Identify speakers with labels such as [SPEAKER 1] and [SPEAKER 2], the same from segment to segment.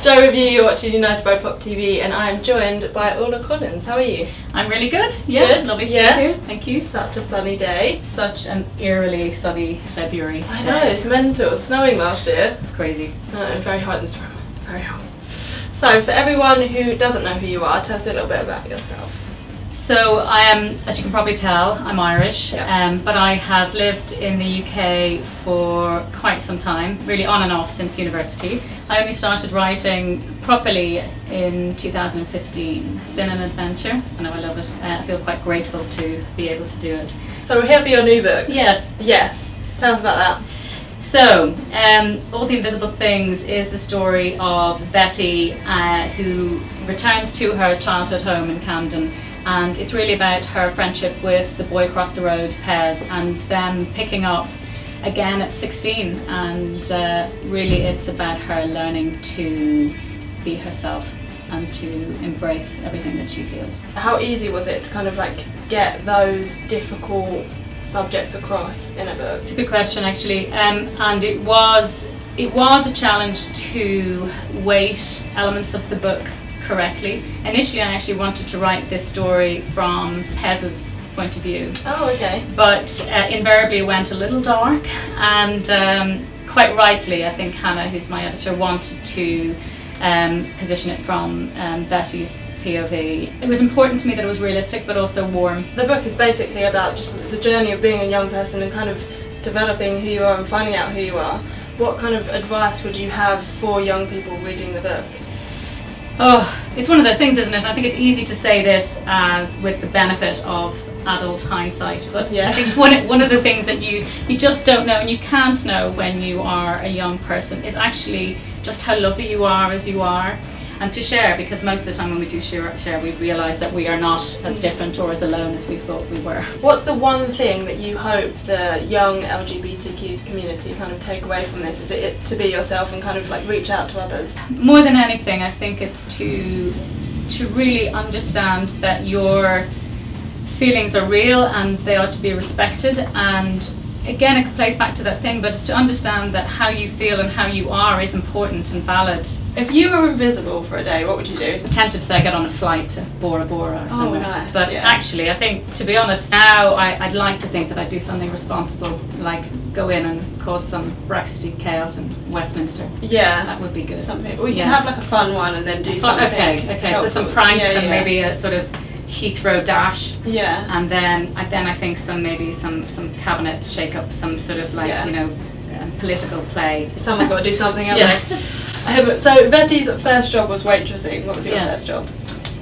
[SPEAKER 1] Joe Review, you're watching United by Pop TV, and I'm joined by Orlagh Collins. How are you?
[SPEAKER 2] I'm really good. Yeah,
[SPEAKER 1] good.
[SPEAKER 2] Lovely to be here. Thank you.
[SPEAKER 1] Such a sunny day.
[SPEAKER 2] Such an eerily sunny February.
[SPEAKER 1] I know, it's mental. It was snowing last year.
[SPEAKER 2] It's crazy.
[SPEAKER 1] And very hot in this room. Very hot. So, for everyone who doesn't know who you are, tell us a little bit about yourself.
[SPEAKER 2] So I am, as you can probably tell, I'm Irish,
[SPEAKER 1] Yeah.
[SPEAKER 2] but I have lived in the UK for quite some time, really on and off since university. I only started writing properly in 2015. It's been an adventure. I know I love it. I feel quite grateful to be able to do it.
[SPEAKER 1] So we're here for your new book.
[SPEAKER 2] Yes.
[SPEAKER 1] Yes. Tell us about that.
[SPEAKER 2] So, All the Invisible Things is the story of Betty who returns to her childhood home in Camden, and it's really about her friendship with the boy across the road, Pez, and them picking up again at 16, and really it's about her learning to be herself and to embrace everything that she feels.
[SPEAKER 1] How easy was it to kind of like get those difficult subjects across in a book?
[SPEAKER 2] It's a good question, actually, and it was a challenge to weight elements of the book correctly. Initially, I actually wanted to write this story from Pez's point of view.
[SPEAKER 1] Oh, okay.
[SPEAKER 2] But invariably it went a little dark, and quite rightly, I think Hannah, who's my editor, wanted to position it from Betty's POV. It was important to me that it was realistic but also warm.
[SPEAKER 1] The book is basically about just the journey of being a young person and kind of developing who you are and finding out who you are. What kind of advice would you have for young people reading the book?
[SPEAKER 2] Oh, it's one of those things, isn't it? I think it's easy to say this as with the benefit of adult hindsight, but
[SPEAKER 1] yeah.
[SPEAKER 2] I think one of the things that you just don't know and you can't know when you are a young person is actually just how lovely you are as you are, and to share, because most of the time when we do share we realise that we are not as different or as alone as we thought we were.
[SPEAKER 1] What's the one thing that you hope the young LGBTQ community kind of take away from this? Is it to be yourself and kind of like reach out to others?
[SPEAKER 2] More than anything, I think it's to really understand that your feelings are real and they ought to be respected, and again it plays back to that thing, but it's to understand that how you feel and how you are is important and valid.
[SPEAKER 1] If you were invisible for a day, what would you do?
[SPEAKER 2] I'm tempted to say I get on a flight to Bora Bora or somewhere.
[SPEAKER 1] Nice.
[SPEAKER 2] But actually I think, to be honest, now I'd like to think that I'd do something responsible, like go in and cause some Brexit chaos in Westminster.
[SPEAKER 1] Yeah.
[SPEAKER 2] That would be good.
[SPEAKER 1] Something. We can have like a fun one and then do something.
[SPEAKER 2] Okay, so some pranks and maybe a sort of Heathrow dash.
[SPEAKER 1] Yeah. And
[SPEAKER 2] then I think some cabinet shake up, some sort of like political play.
[SPEAKER 1] Someone's got to do something, haven't they? So Betty's first job was waitressing. What was your first job?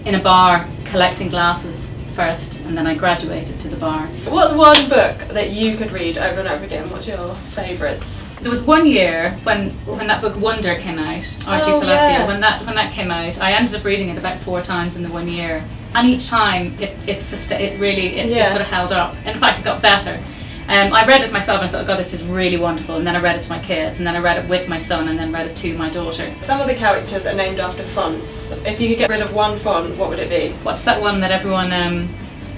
[SPEAKER 2] In a bar, collecting glasses first, and then I graduated to the bar.
[SPEAKER 1] What's one book that you could read over and over again? What's your favourites?
[SPEAKER 2] There was one year when that book Wonder came out, R.G. Palacio. When that came out, I ended up reading it about 4 times in the 1 year, and each time it sort of held up. In fact, it got better. I read it myself and I thought, God, this is really wonderful, and then I read it to my kids, and then I read it with my son, and then read it to my daughter.
[SPEAKER 1] Some of the characters are named after fonts. If you could get rid of one font, what would it be?
[SPEAKER 2] What's that one that everyone...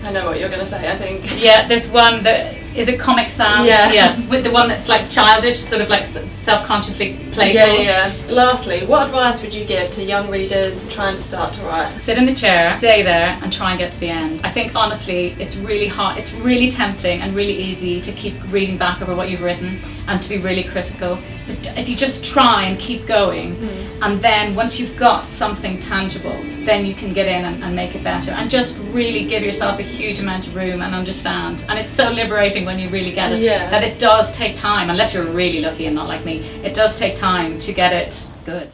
[SPEAKER 1] I know what you're going to say, I think.
[SPEAKER 2] Yeah, there's one that... Is it Comic Sans? Yeah, with the one that's like childish, sort of like self-consciously playful.
[SPEAKER 1] Yeah. Lastly, what advice would you give to young readers trying to start to write?
[SPEAKER 2] Sit in the chair, stay there, and try and get to the end. I think honestly, it's really hard, it's really tempting and really easy to keep reading back over what you've written and to be really critical. But if you just try and keep going, and then once you've got something tangible, then you can get in and make it better, and just really give yourself a huge amount of room and understand. And it's so liberating when you really get it, that it does take time, unless you're really lucky and not like me, it does take time to get it good.